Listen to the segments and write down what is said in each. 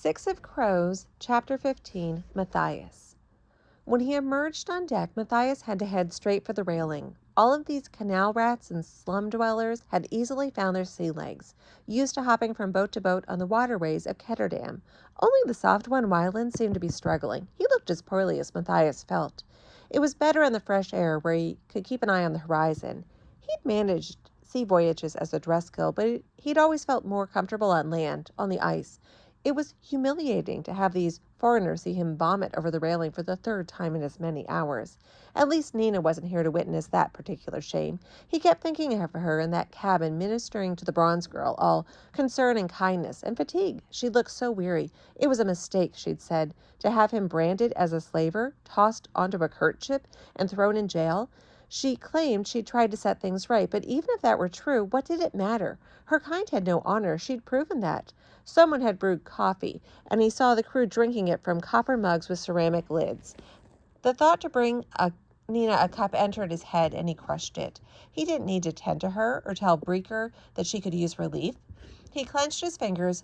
Six of Crows, Chapter 15, Matthias. When he emerged on deck, Matthias had to head straight for the railing. All of these canal rats and slum dwellers had easily found their sea legs, used to hopping from boat to boat on the waterways of Ketterdam. Only the soft one, Wyland, seemed to be struggling. He looked as poorly as Matthias felt. It was better in the fresh air, where he could keep an eye on the horizon. He'd managed sea voyages as a Driscoll, but he'd always felt more comfortable on land, on the ice. It was humiliating to have these foreigners see him vomit over the railing for the third time in as many hours. At least Nina wasn't here to witness that particular shame. He kept thinking of her in that cabin, ministering to the bronze girl, all concern and kindness and fatigue. She looked so weary. It was a mistake, she'd said, to have him branded as a slaver, tossed onto a curt-ship, and thrown in jail. She claimed she'd tried to set things right, but even if that were true, what did it matter? Her kind had no honor. She'd proven that. Someone had brewed coffee, and he saw the crew drinking it from copper mugs with ceramic lids. The thought to bring Nina a cup entered his head, and he crushed it. He didn't need to tend to her or tell Breaker that she could use relief. He clenched his fingers,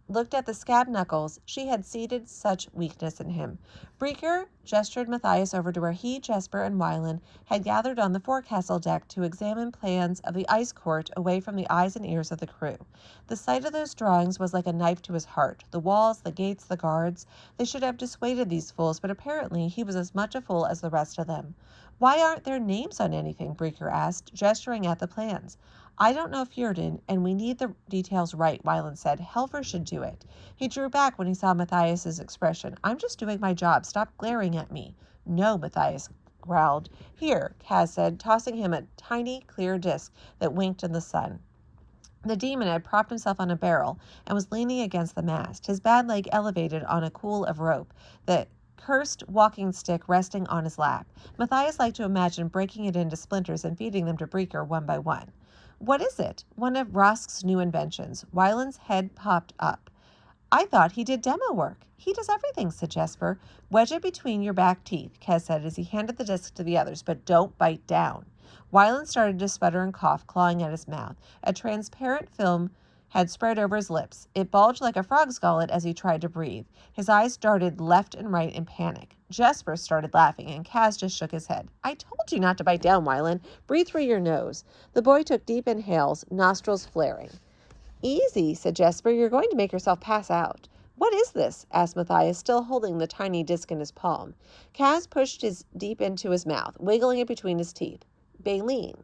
looked at the scabbed knuckles. She had seeded such weakness in him. Breaker gestured Matthias over to where he, Jesper, and Wyland had gathered on the forecastle deck to examine plans of the ice court away from the eyes and ears of the crew. The sight of those drawings was like a knife to his heart. The walls, the gates, the guards. They should have dissuaded these fools, but apparently he was as much a fool as the rest of them. Why aren't there names on anything? Breaker asked, gesturing at the plans. I don't know Fjordan, and we need the details right, Wyland said. Helfer should do it. He drew back when he saw Matthias's expression. I'm just doing my job. Stop glaring at me. No, Matthias growled. Here, Kaz said, tossing him a tiny, clear disc that winked in the sun. The demon had propped himself on a barrel and was leaning against the mast, his bad leg elevated on a coil of rope, the cursed walking stick resting on his lap. Matthias liked to imagine breaking it into splinters and feeding them to Breaker one by one. What is it? One of Rosk's new inventions. Wyland's head popped up. I thought he did demo work. He does everything, said Jesper. Wedge it between your back teeth, Kez said as he handed the disc to the others, but don't bite down. Wyland started to sputter and cough, clawing at his mouth. A transparent film had spread over his lips. It bulged like a frog's gullet as he tried to breathe. His eyes darted left and right in panic. Jesper started laughing, and Kaz just shook his head. I told you not to bite down, Wyland. Breathe through your nose. The boy took deep inhales, nostrils flaring. Easy, said Jesper. You're going to make yourself pass out. What is this? Asked Matthias, still holding the tiny disc in his palm. Kaz pushed his deep into his mouth, wiggling it between his teeth. Baleen.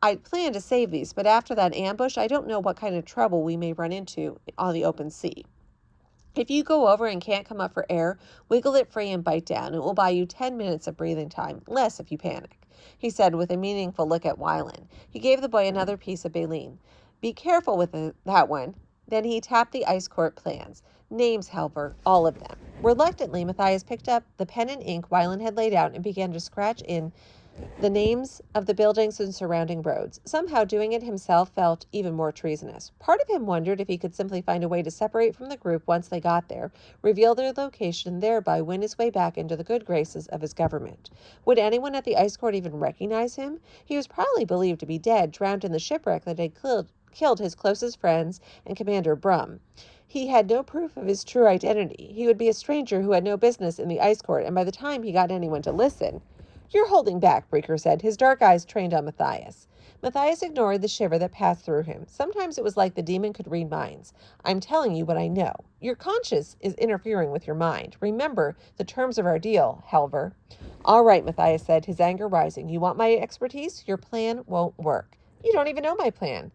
I'd planned to save these, but after that ambush, I don't know what kind of trouble we may run into on the open sea. If you go over and can't come up for air, wiggle it free and bite down. It will buy you 10 minutes of breathing time, less if you panic, he said with a meaningful look at Wyland. He gave the boy another piece of baleen. Be careful with that one. Then he tapped the ice court plans. Names, Helfer, all of them. Reluctantly, Matthias picked up the pen and ink Wyland had laid out and began to scratch in the names of the buildings and surrounding roads. Somehow doing it himself felt even more treasonous. Part of him wondered if he could simply find a way to separate from the group once they got there, reveal their location, thereby win his way back into the good graces of his government. Would anyone at the ice court even recognize him? He was probably believed to be dead, drowned in the shipwreck that had killed his closest friends and Commander Brum. He had no proof of his true identity. He would be a stranger who had no business in the ice court, and by the time he got anyone to listen... You're holding back, Breaker said, his dark eyes trained on Matthias. Matthias ignored the shiver that passed through him. Sometimes it was like the demon could read minds. I'm telling you what I know. Your conscience is interfering with your mind. Remember the terms of our deal, Helver. All right, Matthias said, his anger rising. You want my expertise? Your plan won't work. You don't even know my plan.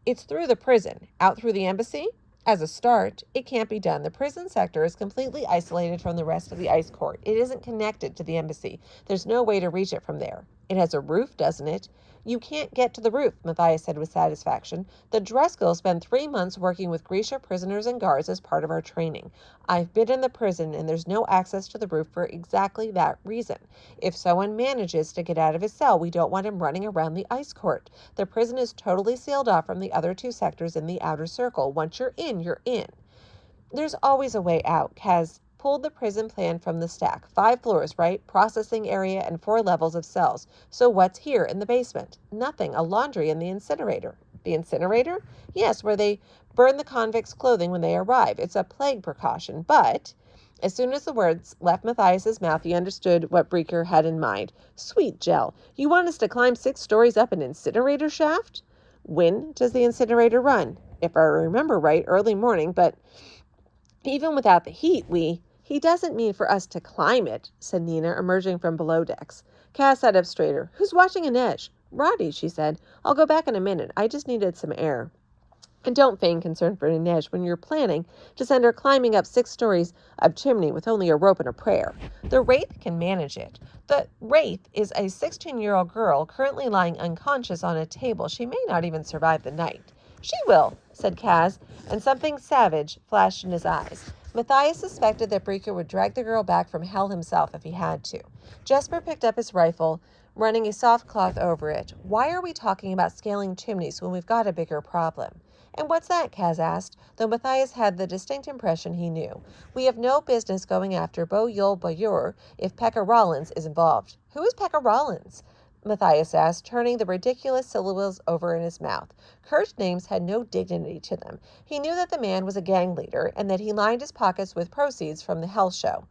It's through the prison. Out through the embassy? As a start, it can't be done. The prison sector is completely isolated from the rest of the ice court. It isn't connected to the embassy. There's no way to reach it from there. It has a roof, doesn't it? You can't get to the roof, Matthias said with satisfaction. The Driscolls spent 3 months working with Grisha prisoners and guards as part of our training. I've been in the prison, and there's no access to the roof for exactly that reason. If someone manages to get out of his cell, we don't want him running around the ice court. The prison is totally sealed off from the other 2 sectors in the outer circle. Once you're in, you're in. There's always a way out, Kaz pulled the prison plan from the stack. 5 floors, right? Processing area and 4 levels of cells. So what's here in the basement? Nothing. A laundry and the incinerator. The incinerator? Yes, where they burn the convicts' clothing when they arrive. It's a plague precaution, but... As soon as the words left Matthias's mouth, he understood what Breaker had in mind. Sweet Gel, you want us to climb 6 stories up an incinerator shaft? When does the incinerator run? If I remember right, early morning, but even without the heat, He doesn't mean for us to climb it, said Nina, emerging from below decks. Cass sat up straighter. Who's watching Inej? Roddy, she said. I'll go back in a minute. I just needed some air. And don't feign concern for Inej when you're planning to send her climbing up 6 stories of chimney with only a rope and a prayer. The Wraith can manage it. The Wraith is a 16-year-old girl currently lying unconscious on a table. She may not even survive the night. She will, said Kaz, and something savage flashed in his eyes. Matthias suspected that Breaker would drag the girl back from hell himself if he had to. Jesper picked up his rifle, running a soft cloth over it. Why are we talking about scaling chimneys when we've got a bigger problem? And what's that? Kaz asked, though Matthias had the distinct impression he knew. We have no business going after Bo-Yul Bayur if Pekka Rollins is involved. Who is Pekka Rollins? Matthias asked, turning the ridiculous syllables over in his mouth. Cursed names had no dignity to them. He knew that the man was a gang leader and that he lined his pockets with proceeds from the Hell Show.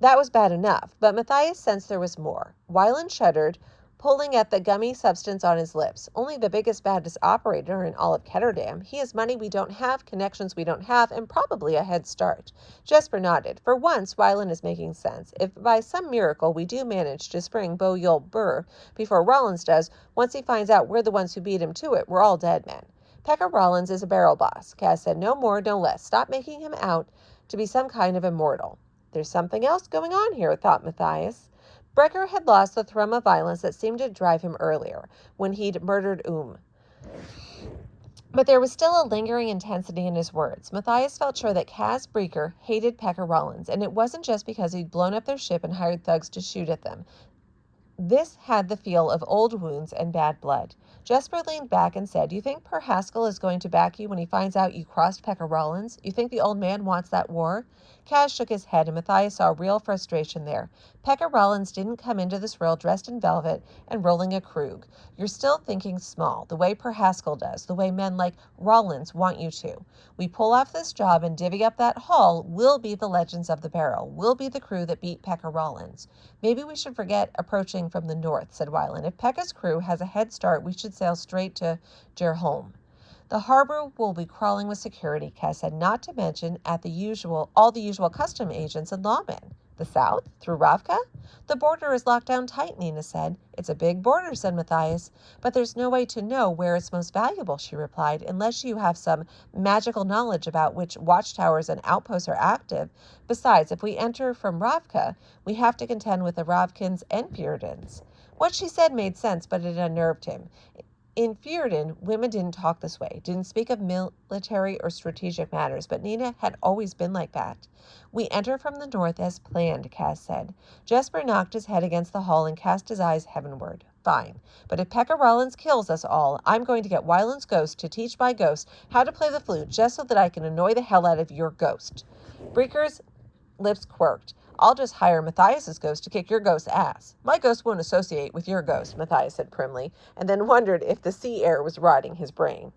That was bad enough, but Matthias sensed there was more. Wylan shuddered, pulling at the gummy substance on his lips. Only the biggest, baddest operator in all of Ketterdam. He has money we don't have, connections we don't have, and probably a head start. Jesper nodded. For once, Wylan is making sense. If by some miracle we do manage to spring Bo-Yul Burr before Rollins does, once he finds out we're the ones who beat him to it, we're all dead men. Pekka Rollins is a barrel boss. Kaz said, no more, no less. Stop making him out to be some kind of immortal. There's something else going on here, thought Matthias. Breaker had lost the thrum of violence that seemed to drive him earlier, when he'd murdered But there was still a lingering intensity in his words. Matthias felt sure that Kaz Breaker hated Pekka Rollins, and it wasn't just because he'd blown up their ship and hired thugs to shoot at them. This had the feel of old wounds and bad blood. Jesper leaned back and said, you think Per Haskell is going to back you when he finds out you crossed Pekka Rollins? You think the old man wants that war? Kaz shook his head, and Matthias saw real frustration there. Pekka Rollins didn't come into this world dressed in velvet and rolling a Krug. You're still thinking small, the way Per Haskell does, the way men like Rollins want you to. We pull off this job and divvy up that haul, we'll be the legends of the barrel. We'll be the crew that beat Pekka Rollins. Maybe we should forget approaching from the north, said Wylan. If Pekka's crew has a head start, we should sail straight to Gerholm. The harbor will be crawling with security, Kaz said, not to mention all the usual custom agents and lawmen. The south? Through Ravka? The border is locked down tight, Nina said. It's a big border, said Matthias. But there's no way to know where it's most valuable, she replied, unless you have some magical knowledge about which watchtowers and outposts are active. Besides, if we enter from Ravka, we have to contend with the Ravkins and Fjordans. What she said made sense, but it unnerved him. In Fjordan, women didn't talk this way, didn't speak of military or strategic matters, but Nina had always been like that. We enter from the north as planned, Kaz said. Jesper knocked his head against the hull and cast his eyes heavenward. Fine, but if Pekka Rollins kills us all, I'm going to get Wylan's ghost to teach my ghost how to play the flute just so that I can annoy the hell out of your ghost. Breaker's lips quirked. I'll just hire Matthias's ghost to kick your ghost's ass. My ghost won't associate with your ghost, Matthias said primly, and then wondered if the sea air was rotting his brain.